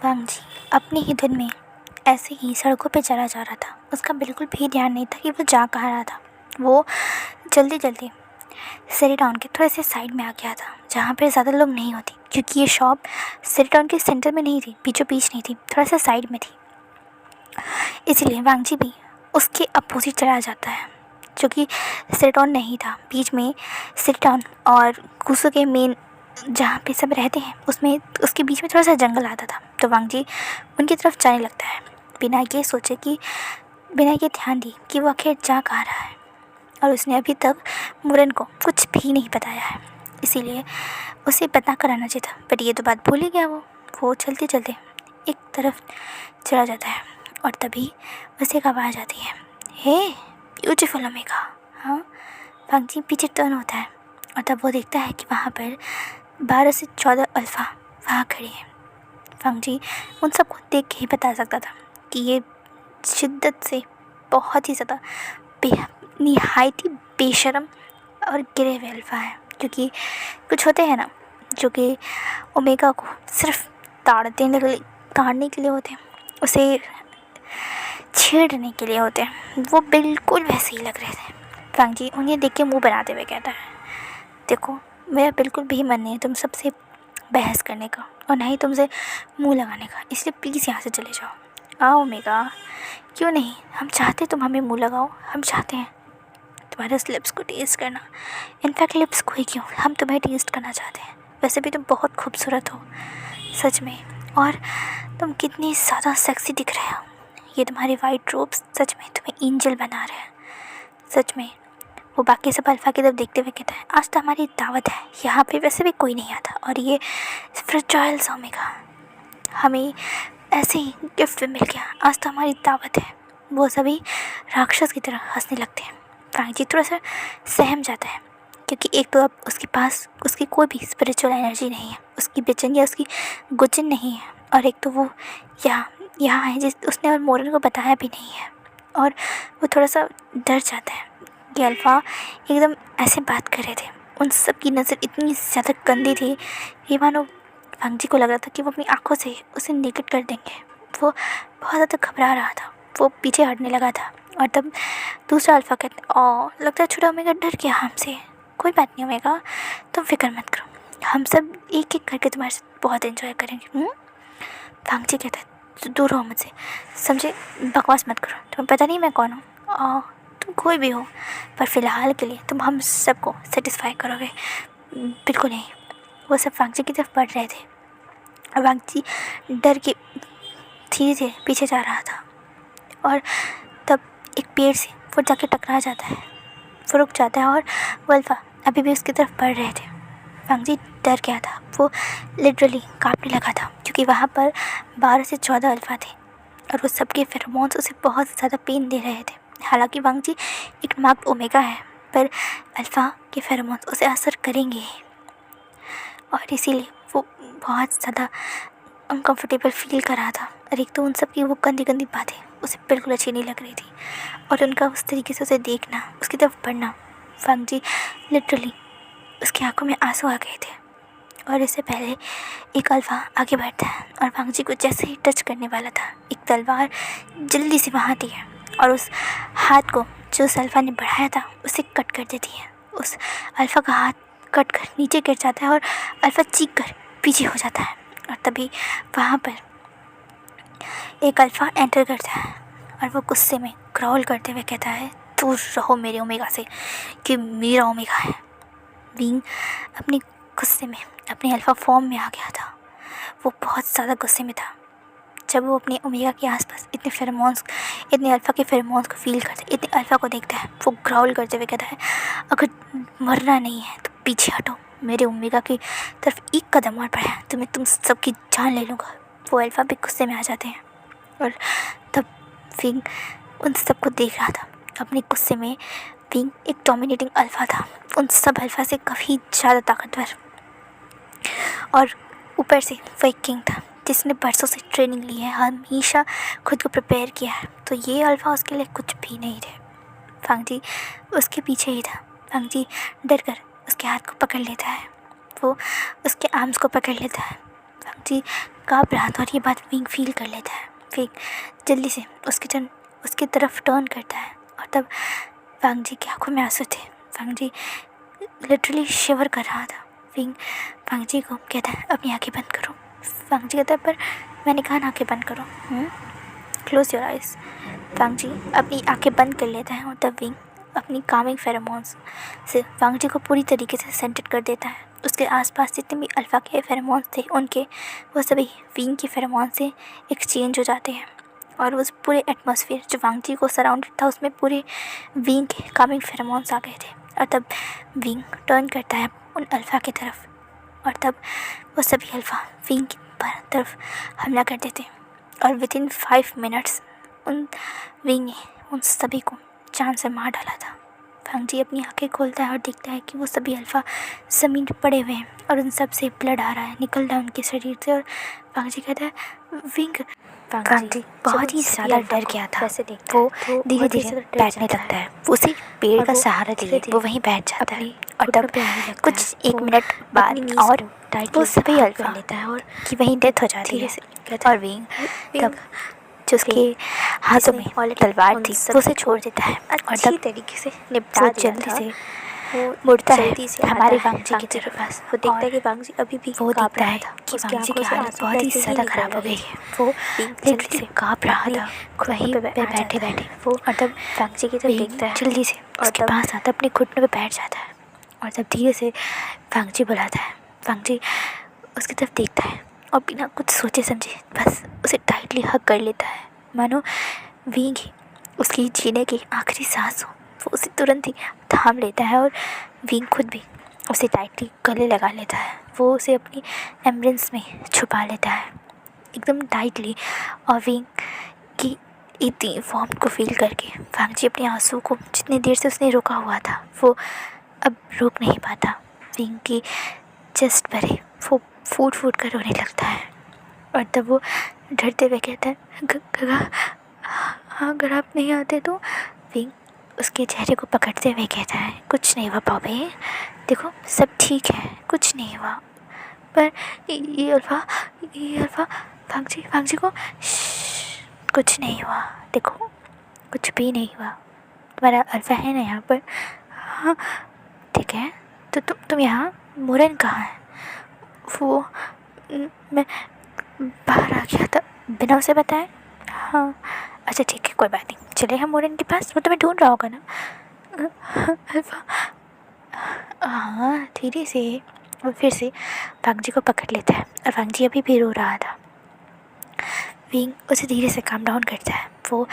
वांग जी अपनी ही धुन में ऐसे ही सड़कों पे चला जा रहा था। उसका बिल्कुल भी ध्यान नहीं था कि वो जा कहाँ रहा था। वो जल्दी जल्दी सिटी टाउन के थोड़े से साइड में आ गया था, जहाँ पे ज़्यादा लोग नहीं होते, क्योंकि ये शॉप सिटी टाउन के सेंटर में नहीं थी, बीचों बीच नहीं थी, थोड़ा सा साइड में थी। इसीलिए वांग जी भी उसके अपोजिट चला जाता है, जो कि सिटी टाउन नहीं था। बीच में सिटी टाउन और कुसू के मेन जहाँ पे सब रहते हैं उसमें उसके बीच में थोड़ा सा जंगल आता था। तो वांग जी उनकी तरफ जाने लगता है, बिना ये सोचे कि बिना ये ध्यान दिए कि वो आखिर जा कहाँ रहा है। और उसने अभी तक मुरन को कुछ भी नहीं बताया है, इसीलिए उसे पता कराना चाहिए था, बट ये तो बात भूल ही गया। वो चलते चलते एक तरफ चला जाता है और तभी उसे एक आवाज़ आती है, हे ब्यूटीफुल ओमेगा। हाँ, वांग जी पीछे टर्न होता है और तब वो देखता है कि वहाँ पर 12 से 14 अल्फ़ा वहाँ खड़े हैं। वांग जी उन सबको देख के ही बता सकता था कि ये शिद्दत से बहुत ही ज़्यादा निहायती बेशरम और गिरे हुए अल्फ़ा है, क्योंकि कुछ होते हैं ना जो कि ओमेगा को सिर्फ ताड़ने के लिए होते हैं, उसे छेड़ने के लिए होते हैं। वो बिल्कुल वैसे ही लग रहे थे। वांग जी उन्हें देख के मुँह बनाते हुए कहता है, देखो मेरा बिल्कुल भी मन नहीं है तुम सबसे बहस करने का और ना ही तुमसे मुंह लगाने का, इसलिए प्लीज़ यहाँ से चले जाओ। आओ ओमेगा, क्यों नहीं, हम चाहते तुम हमें मुंह लगाओ, हम चाहते हैं तुम्हारे लिप्स को टेस्ट करना। इनफैक्ट लिप्स को ही क्यों, हम तुम्हें टेस्ट करना चाहते हैं। वैसे भी तुम बहुत खूबसूरत हो सच में, और तुम कितनी ज़्यादा सेक्सी दिख रहे हो। ये तुम्हारे वाइट रोब्स सच में तुम्हें एंजल बना रहे हैं सच में। वो बाकी सब अल्फ़ा की तरफ देखते हुए कहता है, आज तो हमारी दावत है, यहाँ पे वैसे भी कोई नहीं आता और ये फ्रेजाइल ओमेगा हमें ऐसे ही गिफ्ट में मिल गया, आज तो हमारी दावत है। वो सभी राक्षस की तरह हंसने लगते हैं। वांग जी थोड़ा सा सहम जाता है, क्योंकि एक तो अब उसके पास उसकी कोई भी स्पिरिचुअल एनर्जी नहीं है, उसकी बेचैन या उसकी गुजन नहीं है, और एक तो वो यहाँ है जिस उसने और मोरन को बताया भी नहीं है, और वो थोड़ा सा डर जाता है कि अल्फ़ा एकदम ऐसे बात कर रहे थे। उन सब की नज़र इतनी ज़्यादा गंदी थी कि मानो वांग जी को लग रहा था कि वो अपनी आंखों से उसे निकट कर देंगे। वो बहुत ज़्यादा घबरा रहा था, वो पीछे हटने लगा था। और तब दूसरा अल्फ़ा कहता, लगता है छोटा ओमेगा डर गया हमसे। कोई बात नहीं ओमेगा, तुम फिक्र मत करो, हम सब एक एक करके तुम्हारे साथ बहुत एंजॉय करेंगे। वांग जी कहता है, दूर रहो मुझसे, समझे, बकवास मत करो, तुम्हें पता नहीं मैं कौन हूँ। तुम कोई भी हो, पर फ़िलहाल के लिए तुम हम सबको सेटिस्फाई करोगे। बिल्कुल नहीं। वो सब वांग जी की तरफ बढ़ रहे थे और वांग जी डर के धीरे धीरे पीछे जा रहा था, और तब एक पेड़ से वो जाके टकरा जाता है। वो रुक जाता है और वो अल्फ़ा अभी भी उसकी तरफ बढ़ रहे थे। वांग जी डर गया था, वो लिटरली काँपने लगा था, क्योंकि वहाँ पर 12 से 14 अल्फ़ा थे और वो सबके फेरोमोन्स उसे बहुत ज़्यादा पेन दे रहे थे। हालांकि वांग जी एक मार्क्ड ओमेगा है, पर अल्फ़ा के फेरोमोन्स उसे असर करेंगे ही, और इसीलिए वो बहुत ज़्यादा अनकंफर्टेबल फील कर रहा था। और एक तो उन सब की वो गंदी गंदी बातें उसे बिल्कुल अच्छी नहीं लग रही थी, और उनका उस तरीके से उसे देखना, उसकी तरफ बढ़ना, वांग जी लिटरली उसकी आंखों में आंसू आ गए थे। और इससे पहले एक अल्फ़ा आगे बढ़ता है और वांग जी को जैसे ही टच करने वाला था, एक तलवार जल्दी से वहाँ आती है और उस हाथ को जो उस अल्फ़ा ने बढ़ाया था उसे कट कर देती है। उस अल्फ़ा का हाथ कट कर नीचे गिर जाता है और अल्फ़ा चीख कर पीछे हो जाता है। और तभी वहाँ पर एक अल्फ़ा एंटर करता है और वो गुस्से में ग्राउल करते हुए कहता है, दूर रहो मेरे ओमेगा से, कि मेरा ओमेगा है। विंग अपनी गुस्से में अपने अल्फ़ा फॉर्म में आ गया था। वो बहुत ज़्यादा गुस्से में था। जब वो अपने ओमेगा के आसपास इतने अल्फ़ा के फेरोमोन्स को फील करता है, इतने अल्फ़ा को देखता है, वो ग्राउल करते हुए कहता है, अगर मरना नहीं है तो पीछे हटो, मेरे ओमेगा की तरफ एक कदम और बढ़ाया तो मैं तुम सबकी जान ले लूँगा। वो अल्फ़ा भी गुस्से में आ जाते हैं, और तब विंग उन सबको देख रहा था अपने गुस्से में। विंग एक डोमिनेटिंग अल्फ़ा था, उन सब अल्फ़ा से काफ़ी ज़्यादा ताकतवर, और ऊपर से वो एक किंग था जिसने बरसों से ट्रेनिंग ली है, हमेशा खुद को प्रिपेयर किया है। तो ये अल्फ़ा उसके लिए कुछ भी नहीं थे। वांग जी उसके पीछे ही था। वांग जी डर कर उसके हाथ को पकड़ लेता है, वो उसके आर्म्स को पकड़ लेता है। वांग जी काँप रहा था और ये बात विंग फील कर लेता है। विंग जल्दी से उसकी तरफ टर्न करता है और तब वांग जी की आंखों में आंसू थे। वांग जी लिटरली शिवर कर रहा था। विंग वांग जी को कहता है अपनी आंखें बंद करो। वांग जी कहता है पर मैंने कहा ना आंखें बंद करो, क्लोज योर आइज़। वांग जी अपनी आंखें बंद कर लेता है और तब विंग अपनी कामिंग फेरोमोन्स से वांग जी को पूरी तरीके से सेंटेड कर देता है। उसके आसपास जितने भी अल्फ़ा के फेरोमोन्स थे उनके वो सभी विंग की फेरोमोन से एक्सचेंज हो जाते हैं और उस पूरे एटमॉस्फेयर जो वांग जी को सराउंडेड था उसमें पूरे विंग के कामिंग फेरोमोन्स आ गए थे। और तब विंग टर्न करता है उन अल्फ़ा की तरफ और तब वो सभी अल्फ़ा विंग की तरफ हमला कर देते हैं और विदिन 5 मिनट्स विंग ने उन सभी को जान से मार डाला था। वांग जी अपनी आंखें खोलता है और देखता है कि वो सभी अल्फ़ा ज़मीन पर पड़े हुए हैं और उन सब से ब्लड आ रहा है, निकल रहा है उनके शरीर से। और वांग जी कहता है विंग। वांग जी बहुत ही ज़्यादा डर गया था। वो धीरे धीरे बैठने लगता है। वो उसी पेड़ का सहारा लिए वो वहीं बैठ जाता है और तब कुछ 1 मिनट बाद और वो सभी अल्फ़ा लेता है और कि वहीं डेथ हो जाती है। और विंग तब जो उसके हाथों में तलवार थी वो उसे छोड़ देता है और तब तरीके से निपटा जल्दी से वो मुड़ता है हमारे वांग जी की तरफ। वो देखता है कि वांग जी अभी भी वो देखता है कि वांग जी की हालत बहुत ही ज़्यादा ख़राब हो गई है। वो लिटरली से काँप रहा था वहीं पे बैठे वो। और तब वांग जी की तरफ देखता है, जल्दी से उसके पास आता अपने घुटनों पे बैठ जाता है और तब धीरे से वांग जी बुलाता है। वांग जी उसकी तरफ देखता है और बिना कुछ सोचे समझे बस उसे टाइटली हग कर लेता है, मानो विंग ही उसकी जीने की आखिरी सांस हो। वो उसे तुरंत ही थाम लेता है और विंग खुद भी उसे टाइटली गले लगा लेता है। वो उसे अपनी एम्ब्रेस में छुपा लेता है एकदम टाइटली। और विंग की इतनी वार्मथ को फील करके वांग जी अपने आंसू को जितनी देर से उसने रोका हुआ था वो अब रोक नहीं पाता। विंग की चेस्ट पर ही वो फूट फूट कर रोने लगता है और तब वो डरते हुए कहता है हाँ अगर आप नहीं आते तो। विंग उसके चेहरे को पकड़ते हुए कहता है कुछ नहीं हुआ पापे, देखो सब ठीक है, कुछ नहीं हुआ। पर ये अल्फ़ा वांग जी को कुछ नहीं हुआ, देखो कुछ भी नहीं हुआ, तुम्हारा अल्फ़ा है ना यहाँ पर। हाँ ठीक है तो तुम यहाँ। मुरन कहाँ है? वो मैं बाहर आ गया था बिना उसे बताए। हाँ अच्छा ठीक है कोई बात नहीं, चले हम मुरन के पास, वो तुम्हें ढूंढ रहा होगा ना। अल्फ़ा हाँ धीरे से। वो फिर से वांग जी को पकड़ लेता है और वांग जी अभी भी रो रहा था। विंग उसे धीरे से काम डाउन करता है। वो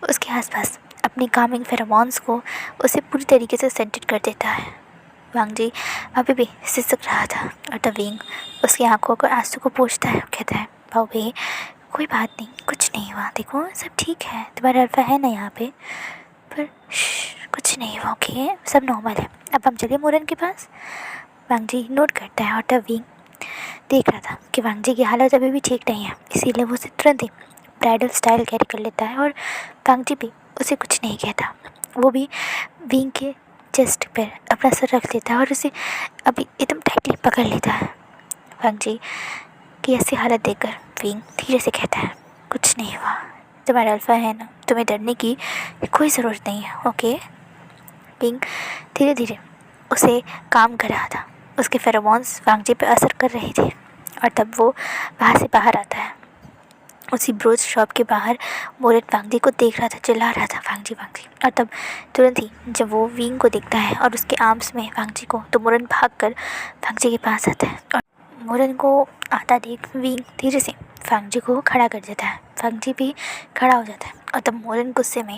उसके आसपास अपनी कामिंग फेरोमोन्स को उसे पूरी तरीके से सेंटेड कर देता है। वांग जी अभी भी सिसक रहा था और तब विंग उसकी आंखों को आंसू को पोंछता है, कहता है भाभी कोई बात नहीं, कुछ नहीं हुआ, देखो सब ठीक है, तुम्हारा अल्फ़ा है ना यहाँ पे। पर कुछ नहीं हुआ, ओके सब नॉर्मल है, अब हम चले मुरन के पास। वांग जी नोट करता है और तब विंग देख रहा था कि वांग जी की हालत अभी भी ठीक नहीं है, इसीलिए वो उसे तुरंत ही ब्राइडल स्टाइल कैरी कर लेता है और वांग जी भी उसे कुछ नहीं कहता। वो भी विंग के चेस्ट पर अपना सर रख लेता है और उसे अभी एकदम टाइटली पकड़ लेता है। वांग जी की ऐसी हालत देखकर विंग धीरे से कहता है कुछ नहीं हुआ, तुम्हारा अल्फ़ा है ना, तुम्हें डरने की कोई ज़रूरत नहीं है, ओके। विंग धीरे धीरे उसे काम कर रहा था, उसके फेरोमोन्स वांग जी पर असर कर रहे थे और तब वो वहाँ से बाहर आता है। उसी ब्रोच शॉप के बाहर मोरन वांग जी को देख रहा था, चिल्ला रहा था वांग जी। और तब तुरंत ही जब वो विंग को देखता है और उसके आर्म्स में वांग जी को, तो मोरन भागकर वांग जी के पास आता है और मोरन को आता देख विंग धीरे से वांग जी को खड़ा कर देता है। वांग जी भी खड़ा हो जाता है और तब मोरन गुस्से में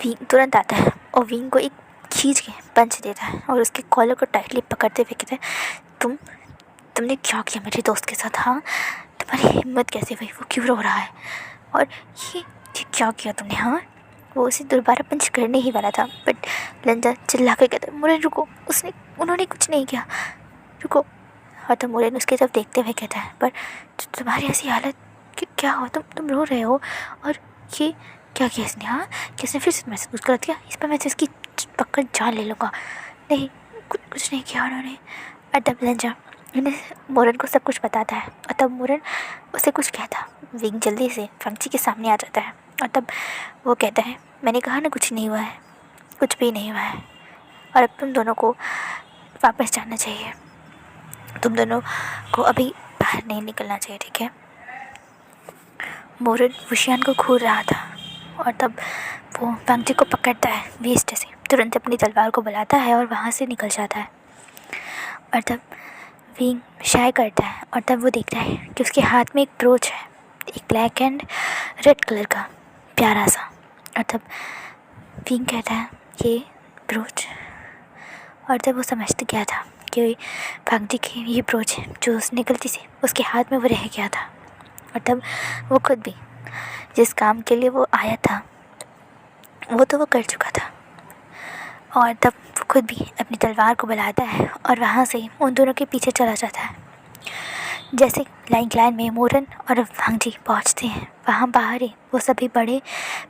विंग तुरंत आता है और विंग को एक खींच के पंच देता है और उसके कॉलर को टाइटली पकड़ते हुए कहता है तुमने क्या किया मेरे दोस्त के साथ? हाँ तुम्हारी हिम्मत कैसे हुई, वो क्यों रो रहा है और ये क्या किया तुमने? हाँ वो उसे दोबारा पंच करने ही वाला था बट लंजा चिल्ला कर कहता है मुरन रुको, उन्होंने कुछ नहीं किया, रुको। और तो मुरन उसकी तरफ देखते हुए कहता है पर तुम्हारी ऐसी हालत क्या हो, तुम रो रहे हो और ये क्या किया इसने? हाँ किसने फिर से महसूस गलत किया, इस पर मैं तो इसकी पकड़ जान ले लूँगा। नहीं कुछ नहीं किया उन्होंने। और तब लंजा इन्हें मोरन को सब कुछ बताता है और तब मोरन उसे कुछ कहता। विंग जल्दी से फंक्ची के सामने आ जाता है और तब वो कहता है, मैंने कहा ना कुछ नहीं हुआ है, कुछ भी नहीं हुआ है और अब तुम दोनों को वापस जाना चाहिए, तुम दोनों को अभी बाहर नहीं निकलना चाहिए, ठीक है। मोरन वुशियान को घूर रहा था और तब वो फंक्ची को पकड़ता है वेस्ट से, तुरंत अपनी तलवार को बुलाता है और वहाँ से निकल जाता है। और तब विंग शाय करता है और तब वो देखता है कि उसके हाथ में एक ब्रोच है, एक ब्लैक एंड रेड कलर का प्यारा सा। और तब विंग कहता है ये ब्रोच, और जब वो समझ गया था कि फंक्ची की ये ब्रोच है जो उसने गलती से उसके हाथ में वो रह गया था, और तब वो खुद भी जिस काम के लिए वो आया था वो तो वो कर चुका था। और तब वो खुद भी अपनी तलवार को बुलाता है और वहाँ से उन दोनों के पीछे चला जाता है। जैसे लाइन में मोरन और फंक्ची पहुँचते हैं, वहाँ बाहर ही वो सभी बड़े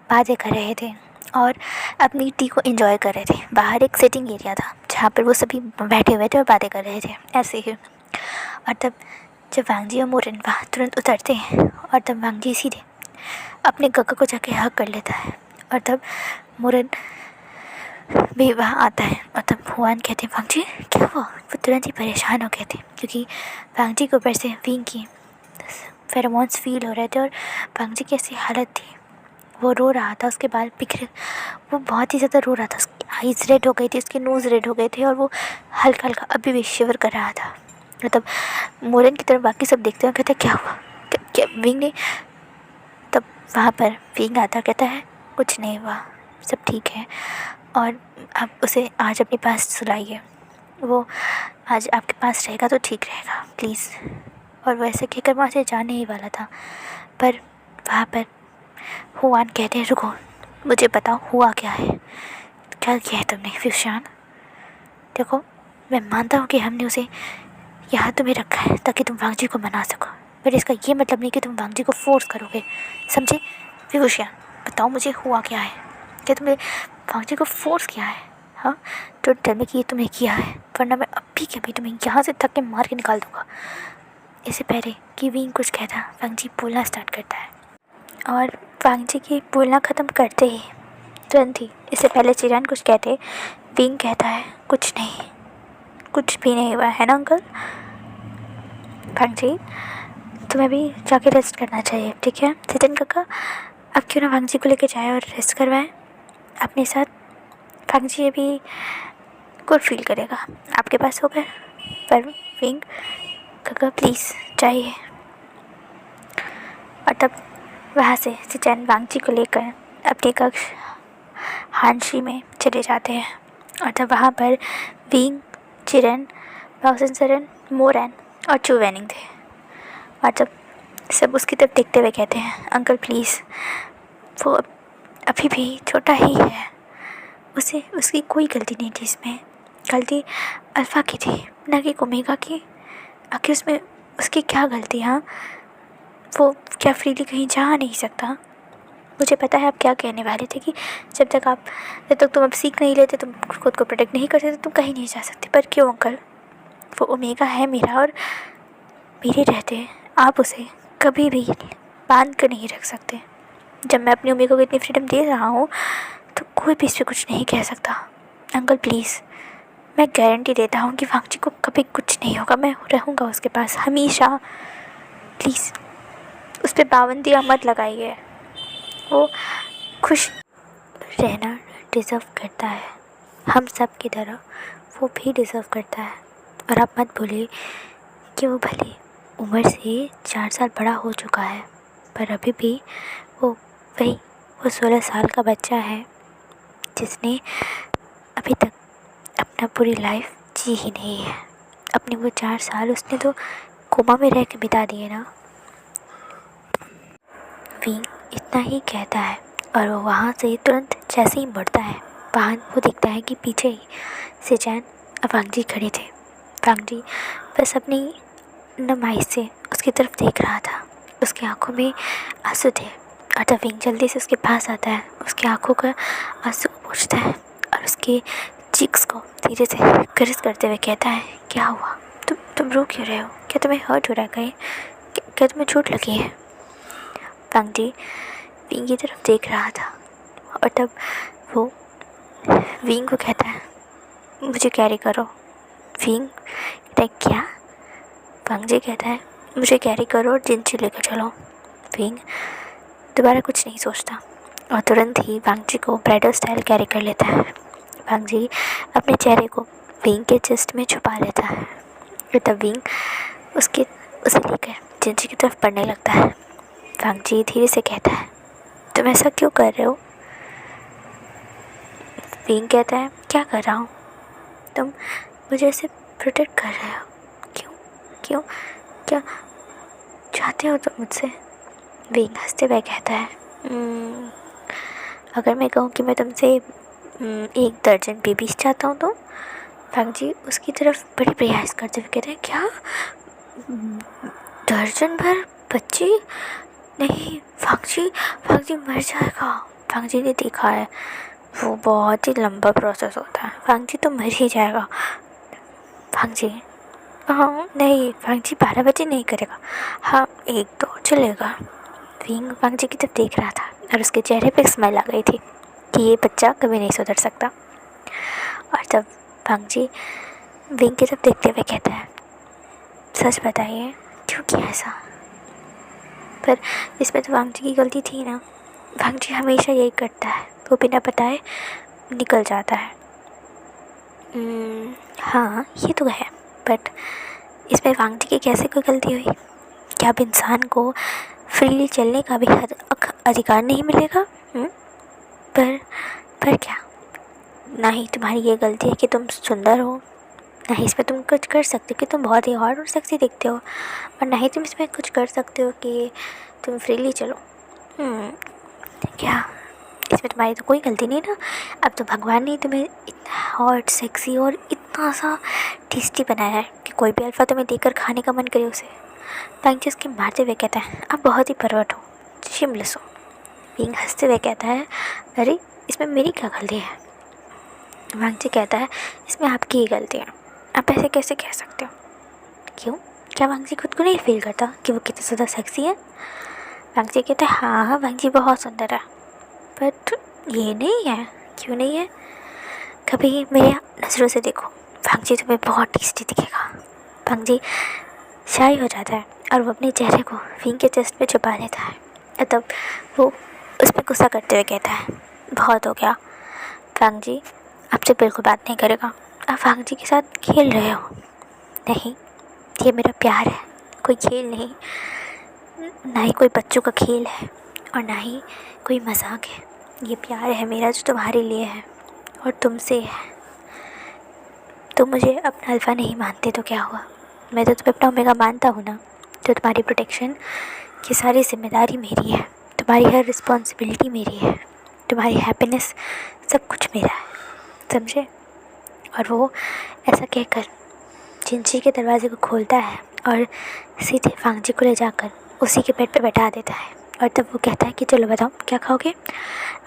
बातें कर रहे थे और अपनी टी को एंजॉय कर रहे थे। बाहर एक सिटिंग एरिया था जहाँ पर वो सभी बैठे हुए थे और बातें कर रहे थे ऐसे ही। और तब जब वांगजी और मोरन वहाँ तुरंत उतरते हैं और तब वांगजी सीधे अपने गग्गा को जाके हक कर लेता है और तब मोरन भी वहाँ आता है। और तब हुआन कहते हैं वांगजी क्या हुआ। वो तुरंत ही परेशान हो गए थे क्योंकि वांगजी के ऊपर से विंग की फेरोमोन्स फील हो रहे थे और वांगजी की ऐसी हालत थी, वो रो रहा था, उसके बाल बिखरे, वो बहुत ही ज़्यादा रो रहा था, उसकी आइज़ रेड हो गई थी, उसके नोज़ रेड हो गए थे और वो हल्का हल्का अभी भी शिवर कर रहा था। मतलब मोरन की तरफ बाकी सब देखते हैं कहते क्या हुआ, क्या विंग ने। तब वहाँ पर विंग आता कहता है कुछ नहीं हुआ, सब ठीक है और आप उसे आज अपने पास सुलाइए, वो आज आपके पास रहेगा तो ठीक रहेगा प्लीज़। और वो ऐसे कहकर वहाँ से जाने ही वाला था, पर वहाँ पर हुआन कहते हैं रुको, मुझे बताओ हुआ क्या है, क्या किया है तुमने फ्यूशियान। देखो मैं मानता हूँ कि हमने उसे यहाँ तुम्हें रखा है ताकि तुम वांगजी को मना सको, पर इसका ये मतलब नहीं कि तुम वांगजी को फोर्स करोगे, समझे फ्यूशियान। बताओ मुझे हुआ क्या है, क्या तुमने वांगजी को फोर्स किया है। हाँ तो टेल मी कि ये तुमने किया है, वरना मैं अभी के अभी तुम्हें यहाँ से थक के मार के निकाल दूँगा। इससे पहले कि विंग कुछ कहता वांगजी बोलना स्टार्ट करता है और वांगजी की बोलना ख़त्म करते ही तुरंत ही इससे पहले चिरान कुछ कहते विंग कहता है कुछ नहीं, कुछ भी नहीं हुआ है ना अंकल। वांगजी तुम्हें भी जाके रेस्ट करना चाहिए, ठीक है। चिरान काका अब क्यों ना वांगजी को लेके जाए और रेस्ट करवाएं अपने साथ, वांगजी अभी गुड फील करेगा आपके पास होकर। पर विंग काका प्लीज़ जाइए। और तब वहाँ से सिचैन वांगजी को लेकर अपने कक्ष हानशी में चले जाते हैं। और तब वहाँ पर विंग, चिरन, बाओसेंसरन, मोरन और चू वैनिंग थे। और जब सब उसकी तरफ देखते हुए कहते हैं अंकल प्लीज़, वो अभी भी छोटा ही है, उसे उसकी कोई गलती नहीं थी, इसमें गलती अल्फ़ा की थी ना कि ओमेगा की। आखिर उसमें उसकी क्या गलती। हाँ वो क्या फ्रीली कहीं जा नहीं सकता। मुझे पता है आप क्या कहने वाले थे कि जब तक तुम अब सीख नहीं लेते, तुम खुद को प्रोटेक्ट नहीं कर सकते, तुम कहीं नहीं जा सकते। पर क्यों अंकल, वो ओमेगा है मेरा और मेरे रहते आप उसे कभी भी बांध कर नहीं रख सकते। जब मैं अपनी ओमेगा को इतनी फ्रीडम दे रहा हूँ तो कोई भी इस पर कुछ नहीं कह सकता। अंकल प्लीज़, मैं गारंटी देता हूँ कि वांगजी को कभी कुछ नहीं होगा, मैं रहूँगा उसके पास हमेशा। प्लीज़ उस पर पाबंदियाँ मत लगाइए, वो खुश रहना डिज़र्व करता है, हम सब की तरह वो भी डिज़र्व करता है। और आप मत भूलिए कि वो भले उम्र से 4 साल बड़ा हो चुका है, पर अभी भी वो 16 साल का बच्चा है जिसने अभी तक अपना पूरी लाइफ जी ही नहीं है। अपने वो 4 साल उसने तो कोमा में रह के बिता दिए ना। विंग इतना ही कहता है और वो वहाँ से तुरंत जैसे ही मुड़ता है वहाँ वो देखता है कि पीछे ही सिचैन और वांगजी खड़े थे। वांगजी बस अपनी नमाइश से उसकी तरफ देख रहा था, उसकी आंखों में आंसू थे। और तब विंग जल्दी से उसके पास आता है, उसकी आंखों का आंसू पोंछता है और उसके चीक्स को धीरे से ग्रिस करते हुए कहता है क्या हुआ, तुम रो क्यों रहे हो? क्या तुम्हें हर्ट हो रहा है कहीं? क्या तुम्हें चोट लगी है? वांग जी विंग की तरफ देख रहा था और तब वो विंग को कहता है, मुझे कैरी करो। विंग कहता है, क्या? वांग जी कहता है, मुझे कैरी करो और जिनसे लेकर चलो। विंग दोबारा कुछ नहीं सोचता और तुरंत ही वांग जी को ब्राइडल स्टाइल कैरी कर लेता है। वांग जी अपने चेहरे को विंग के चेस्ट में छुपा लेता है और तब विंग उसे लेकर जिंजी की तरफ बढ़ने लगता है। वांग जी धीरे से कहता है, तुम ऐसा क्यों कर रहे हो? विंग कहता है, क्या कर रहा हूँ? तुम मुझे ऐसे प्रोटेक्ट कर रहे हो? क्यों क्यों क्या चाहते हो तुम मुझसे? विंग हंसते हुए कहता है, अगर मैं कहूँ कि मैं तुमसे 1 दर्जन बेबीज चाहता हूँ तो? वांग जी उसकी तरफ बड़ी प्रयास करते हुए कहते हैं, क्या 1 दर्जन भर बच्चे? नहीं वांग जी मर जाएगा। वांग जी ने देखा है वो बहुत ही लंबा प्रोसेस होता है। वांग जी तो मर ही जाएगा। वांग जी, हाँ नहीं, वांग जी 12 बजे नहीं करेगा। हाँ 1 तो चलेगा। विंग वांग जी की तरफ देख रहा था और उसके चेहरे पे स्माइल आ गई थी कि ये बच्चा कभी नहीं सुधर सकता। और तब वांग जी विंग की तरफ देखते हुए कहता है, सच बताइए क्यों किया ऐसा? पर इसमें तो वांग जी की गलती थी ना। वांग जी हमेशा यही करता है, वो बिना बताए निकल जाता है। हाँ ये तो है, बट इसमें वांग जी की कैसे कोई गलती हुई? क्या अब इंसान को फ्रीली चलने का भी अधिकार नहीं मिलेगा? पर क्या? ना ही तुम्हारी ये गलती है कि तुम सुंदर हो, ना ही इसमें तुम कुछ कर सकते हो कि तुम बहुत ही हॉट और सेक्सी दिखते हो, और ना ही तुम इसमें कुछ कर सकते हो कि तुम फ्रीली चलो। क्या इसमें तुम्हारी तो कोई गलती नहीं ना? अब तो भगवान ने तुम्हें इतना हॉट सेक्सी और इतना सा टेस्टी बनाया है कि कोई भी अल्फ़ा तुम्हें देखकर खाने का मन करे उसे। वांग जी उसके मारते हुए कहता है, आप बहुत ही परवट हो, शिमलेस हो। विंग हंसते हुए कहता है, अरे इसमें मेरी क्या गलती है? वांग जी कहता है, इसमें आपकी ही गलती है, आप ऐसे कैसे कह सकते हो? क्यों? क्या वांग जी खुद को नहीं फील करता कि वो कितना ज़्यादा सेक्सी है? वांग जी कहता है, हाँ वांग जी बहुत सुंदर है, बट ये नहीं है। क्यों नहीं है? कभी मेरे नज़रों से देखो, वांग जी तुम्हें बहुत टेस्टी दिखेगा। वांग जी शाई हो जाता है और वो अपने चेहरे को विंग के चेस्ट में छुपा लेता है और तब वो उस पर गुस्सा करते हुए कहता है, बहुत हो गया, वांग जी आपसे बिल्कुल बात नहीं करेगा। आप वांग जी के साथ खेल रहे हो। नहीं, ये मेरा प्यार है, कोई खेल नहीं, ना ही कोई बच्चों का खेल है और ना ही कोई मजाक है। ये प्यार है मेरा जो तुम्हारे लिए है और तुमसे है। तुम मुझे अपना अल्फ़ा नहीं मानते तो क्या हुआ? मैं तो तुम्हें अपना ओमेगा मानता हूँ ना। तो तुम्हारी प्रोटेक्शन की सारी जिम्मेदारी मेरी है, तुम्हारी हर रिस्पॉन्सिबिलिटी मेरी है, तुम्हारी हैप्पीनेस सब कुछ मेरा है, समझे? और वो ऐसा कहकर जिंजी के दरवाजे को खोलता है और सीधे वांग जी को ले जाकर उसी के बेड पे बैठा देता है। और तब वो कहता है कि चलो बताओ क्या खाओगे?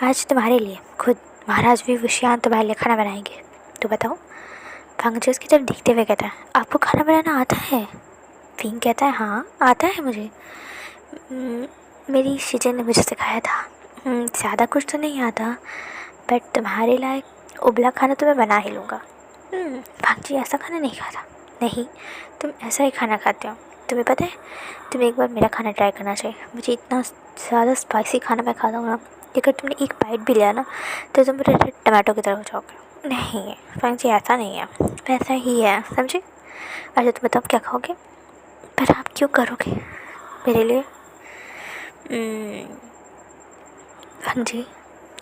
आज तुम्हारे लिए खुद महाराज विभूषियान तुम्हारे लिए खाना बनाएंगे, तो बताओ। वांग जी उसकी तरफ देखते हुए कहता है, आपको खाना बनाना आता है? विंग कहता है, हाँ आता है मुझे, मेरी शीजन ने मुझे सिखाया था। ज़्यादा कुछ तो नहीं आता, बट तुम्हारे लायक उबला खाना तो मैं बना ही लूँगा। वांग जी ऐसा खाना नहीं खाता। नहीं, तुम ऐसा ही खाना खाते हो। तुम्हें पता है, तुम्हें एक बार मेरा खाना ट्राई करना चाहिए। मुझे इतना ज़्यादा स्पाइसी खाना मैं खाता हूँ ना, अगर तुमने एक बाइट भी लिया ना तो तुम मेरे टमाटो की तरह हो जाओगे। नहीं वांग जी ऐसा नहीं है, वैसा ही है, समझे? अच्छा तो बताओ क्या खाओगे? पर आप क्यों करोगे मेरे लिए? वांग जी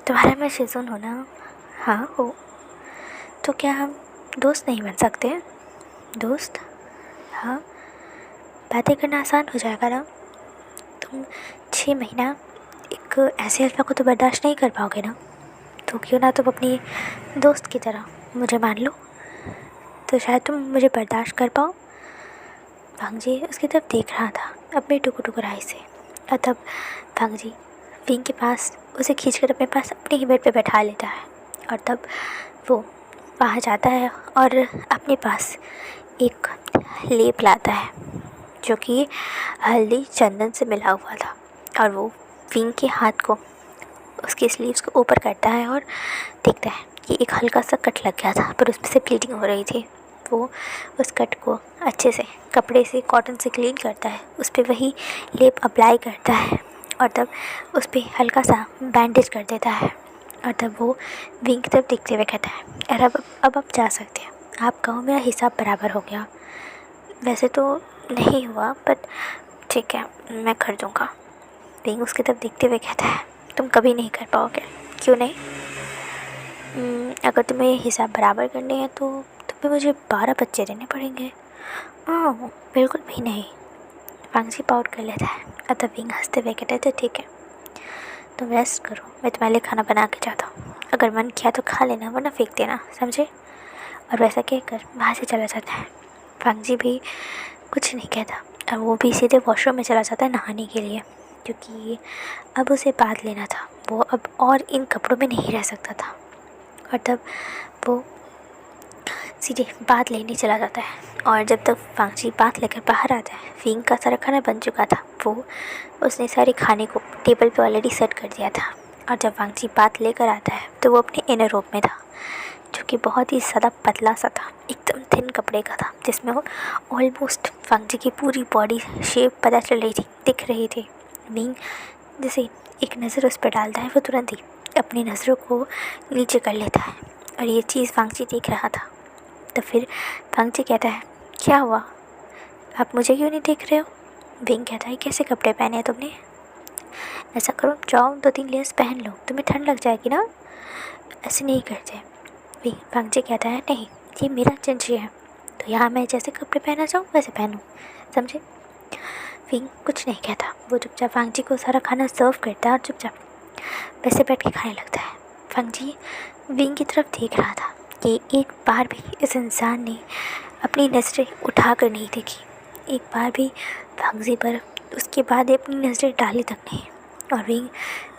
तुम्हारा मैं शिज़ुन हूँ ना? हाँ हो। तो क्या हम दोस्त नहीं बन सकते? दोस्त? हाँ, बातें करना आसान हो जाएगा ना। तुम 6 महीना एक ऐसे अल्फ़ा को तो बर्दाश्त नहीं कर पाओगे ना, तो क्यों ना तुम अपनी दोस्त की तरह मुझे मान लो, तो शायद तुम मुझे बर्दाश्त कर पाओ। वांग जी उसकी तरफ देख रहा था अपने टुकुर टुकुर आई से, और तब वांग जी विंग के पास उसे खींचकर अपने पास अपने ही बेड पे बैठा लेता है। और तब वो वहाँ जाता है और अपने पास एक लेप लाता है जो कि हल्दी चंदन से मिला हुआ था, और वो विंग के हाथ को, उसके स्लीव्स को ऊपर करता है और देखता है कि एक हल्का सा कट लग गया था पर उसमें से ब्लीडिंग हो रही थी। वो उस कट को अच्छे से कपड़े से, कॉटन से क्लीन करता है, उस पर वही लेप अप्लाई करता है और तब उस पर हल्का सा बैंडेज कर देता है। और तब वो विंग की तरफ देखते हुए कहता है, अरे अब आप जा सकते हैं, आपका और मेरा हिसाब बराबर हो गया। वैसे तो नहीं हुआ बट ठीक है, मैं कर दूँगा। विंग उसकी तरफ देखते हुए कहता है, तुम कभी नहीं कर पाओगे। क्यों नहीं? अगर तुम्हें हिसाब बराबर करने हैं तो तुम्हें मुझे 12 बच्चे देने पड़ेंगे। ओह बिल्कुल भी नहीं। वांगजी पाउट कर लेता है। अतः विंग हंसते हुए कहता है, तो ठीक है, तुम रेस्ट करो, मैं तुम्हारे लिए खाना बना के जाता हूँ। अगर मन किया तो खा लेना, वरना फेंक देना, समझे? और वैसा कहकर वहाँ से चला जाता है। वांगजी भी कुछ नहीं कहता और वो भी सीधे वॉशरूम में चला जाता है नहाने के लिए, क्योंकि अब उसे बाथ लेना था। वो अब और इन कपड़ों में नहीं रह सकता था। और तब वो सीधे बाथ लेने चला जाता है। और जब तक वांगजी बाथ लेकर बाहर आता है, विंग का सारा खाना बन चुका था। उसने सारे खाने को टेबल पे ऑलरेडी सेट कर दिया था। और जब वांगजी बाथ लेकर आता है तो वो अपने इनर रूम में था, जो कि बहुत ही ज़्यादा पतला सा था, एकदम थिन कपड़े का था, जिसमें वो ऑलमोस्ट वांगजी की पूरी बॉडी शेप पता चल रही थी, दिख रही थी। विंग जैसे एक नज़र उस पर डालता है, वो तुरंत ही अपनी नज़रों को नीचे कर लेता है और ये चीज़ वांगजी देख रहा था। तो फिर वांगजी कहता है, क्या हुआ, आप मुझे क्यों नहीं देख रहे हो? विंग कहता है, कैसे कपड़े पहने हैं तुमने? ऐसा करो, जाओ 2-3 लेयर्स पहन लो, तुम्हें ठंड लग जाएगी ना। ऐसे नहीं करते। वांगजी कहता है, नहीं, ये मेरा चंची है, तो यहाँ मैं जैसे कपड़े पहना चाहूँ वैसे पहनूँ, समझे? विंग कुछ नहीं कहता। वो चुपचाप वांगजी को सारा खाना सर्व करता है और चुपचाप वैसे बैठ के खाने लगता है। वांगजी विंग की तरफ देख रहा था कि एक बार भी इस इंसान ने अपनी नज़रें उठा कर नहीं देखी, एक बार भी वांगजी पर उसके बाद अपनी नज़रें डाली तक नहीं। और विंग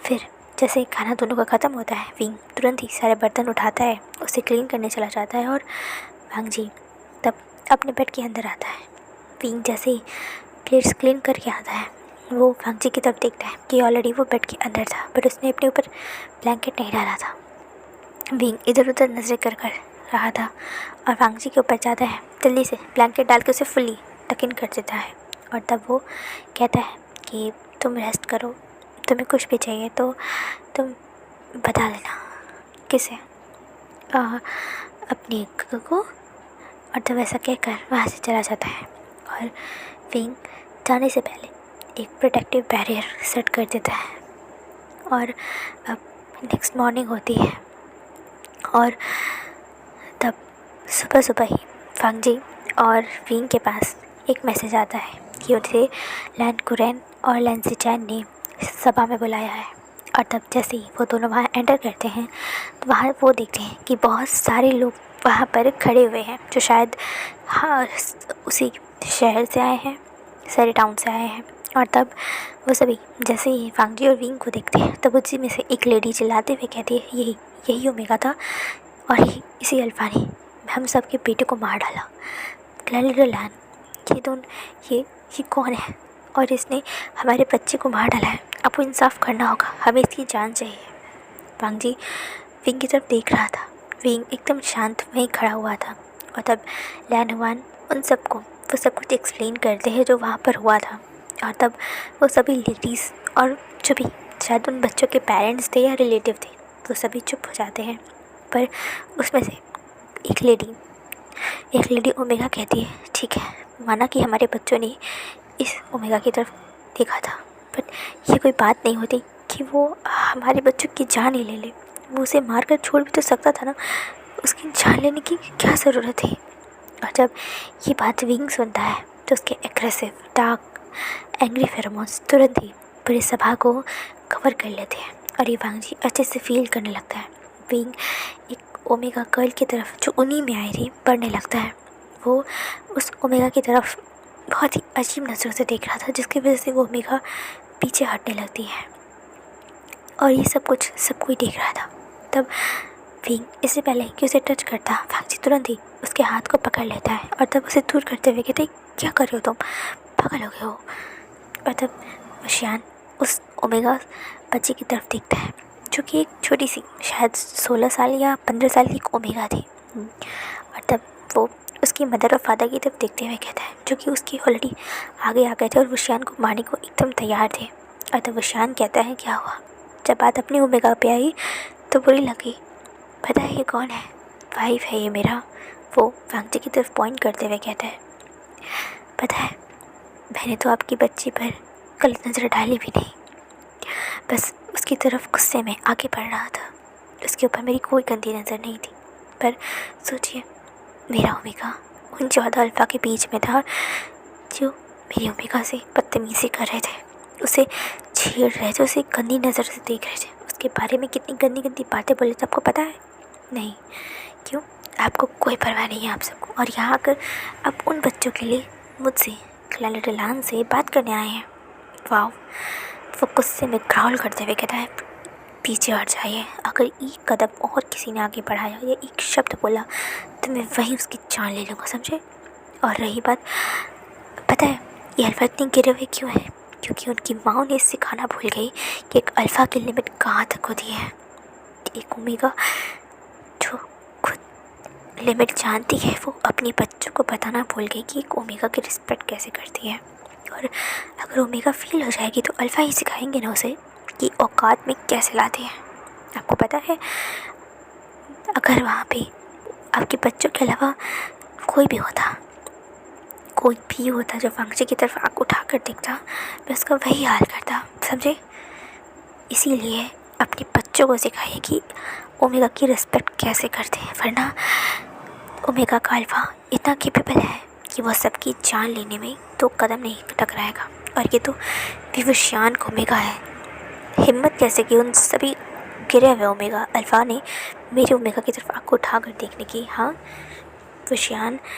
फिर जैसे खाना दोनों का ख़त्म होता है, विंग तुरंत ही सारे बर्तन उठाता है, उसे क्लीन करने चला जाता है। और वांगजी तब अपने बेड के अंदर आता है। विंग जैसे ही प्लेट्स क्लीन करके आता है, वो वांगजी की तरफ देखता है कि ऑलरेडी वो बेड के अंदर था, बट उसने अपने ऊपर ब्लैंकेट नहीं डाला था। विंग इधर उधर नज़रें कर रहा था और वांगजी के ऊपर जाता है, जल्दी से ब्लैंकेट डाल के उसे फुल्ली टक इन कर देता है। और तब वो कहता है कि तुम रेस्ट करो, तुम्हें कुछ भी चाहिए तो तुम बता देना। किसे? अपनी कुकू को। और तब ऐसा कहकर वहाँ से चला जाता है और विंग जाने से पहले एक प्रोटेक्टिव बैरियर सेट कर देता है। और अब नेक्स्ट मॉर्निंग होती है और तब सुबह सुबह ही वांगजी और विंग के पास एक मैसेज आता है कि उसे लैन कुरैन और लैन सिचैन ने सभा में बुलाया है। और तब जैसे ही वो दोनों वहाँ एंटर करते हैं तो वहाँ वो देखते हैं कि बहुत सारे लोग वहाँ पर खड़े हुए हैं, जो शायद उसी शहर से आए हैं, सैरी टाउन से आए हैं। और तब वो सभी जैसे ही वांगजी और विंग को देखते हैं तब उसी में से एक लेडी चिल्लाते हुए कहती है, यही ओमेगा था और इसी अल्फा ने हम सब के बेटे को मार डाला। लैन, ये कौन है और इसने हमारे बच्चे को मार डाला है? आपको इंसाफ करना होगा, हमें इसकी जान चाहिए। वांगजी विंग की तरफ देख रहा था। विंग एकदम शांत वहीं खड़ा हुआ था। और तब लैन हुआन उन सबको वो सब कुछ एक्सप्लेन करते हैं जो वहाँ पर हुआ था। और तब वो सभी लेडीज़ और जो भी शायद उन बच्चों के पेरेंट्स थे या रिलेटिव थे, वो सभी चुप हो जाते हैं। पर उसमें से एक लेडी ओमेगा कहती है, ठीक है, माना कि हमारे बच्चों ने इस ओमेगा की तरफ देखा था, बट ये कोई बात नहीं होती कि वो हमारे बच्चों की जान ही ले ले। वो उसे मार कर छोड़ भी तो सकता था ना, उसकी जान लेने की क्या ज़रूरत थी? और जब ये बात विंग सुनता है तो उसके एग्रेसिव, डार्क, एंग्री फेरोमोन्स तुरंत ही पूरी सभा को कवर कर लेते हैं और ये वांगजी अच्छे से फील करने लगता है। विंग एक ओमेगा गर्ल की तरफ जो उन्हीं में आई थी बढ़ने लगता है। वो उस ओमेगा की तरफ बहुत ही अजीब नज़रों से देख रहा था, जिसकी वजह से वो ओमेगा पीछे हटने लगती है और ये सब कुछ सब कोई देख रहा था। तब विंग इससे पहले कि उसे टच करता, फांगची तुरंत ही उसके हाथ को पकड़ लेता है और तब उसे दूर करते हुए कहते, क्या कर रहे हो तुम, पागल हो गए हो। और तब वशियान उस ओमेगा बच्ची की तरफ देखता है जो कि एक छोटी सी, शायद 16 साल या 15 साल की एक ओमेगा थी। और तब वो उसकी मदर और फादर की तरफ देखते हुए कहता है, जो कि उसकी ऑलरेडी आगे आ गए थे और वशियान को मारने को एकदम तैयार थे। और तब वशियान कहता है, क्या हुआ। जब बात अपनी ओमेगा पे आई तो बुरी लगी। पता है ये कौन है, वाइफ है ये मेरा। वो वांगची की तरफ पॉइंट करते हुए कहता है, पता है मैंने तो आपकी बच्ची पर गलत नज़र डाली भी नहीं, बस उसकी तरफ गुस्से में आगे बढ़ रहा था। उसके ऊपर मेरी कोई गंदी नज़र नहीं थी। पर सोचिए, मेरा ओमेगा उन 14 अल्फ़ा के बीच में था जो मेरी ओमेगा से बदतमीज़ी कर रहे थे, उसे छेड़ रहे थे, उसे गंदी नज़र से देख रहे थे, उसके बारे में कितनी गंदी गंदी बातें बोले थे आपको पता है? नहीं, क्यों? आपको कोई परवाह नहीं है आप सबको। और यहाँ आकर आप उन बच्चों के लिए मुझसे क्लैरिटलान से बात करने आए हैं। वाह। वो गुस्से में ग्राउल करते हुए कहता है, पीछे हट जाइए। अगर एक कदम और किसी ने आगे बढ़ाया या एक शब्द बोला तो मैं वहीं उसकी जान ले लूँगा, समझे? और रही बात, पता है ये अल्फ़ा इतनी गिरे हुए क्यों है? क्योंकि उनकी माँ उन्हें सिखाना भूल गई कि एक अल्फ़ा की लिमिट कहाँ तक होती है। एक ओमेगा जो खुद लिमिट जानती है, वो अपने बच्चों को बताना भूल गई कि एक ओमेगा की रिस्पेक्ट कैसे करती है। और अगर ओमेगा फील हो जाएगी तो अल्फ़ा ही सिखाएंगे ना उसे कि औकात में कैसे लाते हैं। आपको पता है, अगर वहाँ पे आपके बच्चों के अलावा कोई भी होता जो वांगची की तरफ आँख उठा कर देखता, मैं उसका वही हाल करता, समझे? इसीलिए अपने बच्चों को सिखाइए कि ओमेगा की रिस्पेक्ट कैसे करते हैं, वरना ओमेगा का अल्फ़ा इतना कैपेबल है कि वह सबकी जान लेने में 2 कदम नहीं टकराएगा। और ये तो विवशान ओमेगा है। हिम्मत कैसे कि उन सभी गिरे हुए ओमेगा अल्फ़ा ने मेरे ओमेगा की तरफ आँख उठा कर देखने की। हाँ, वशियान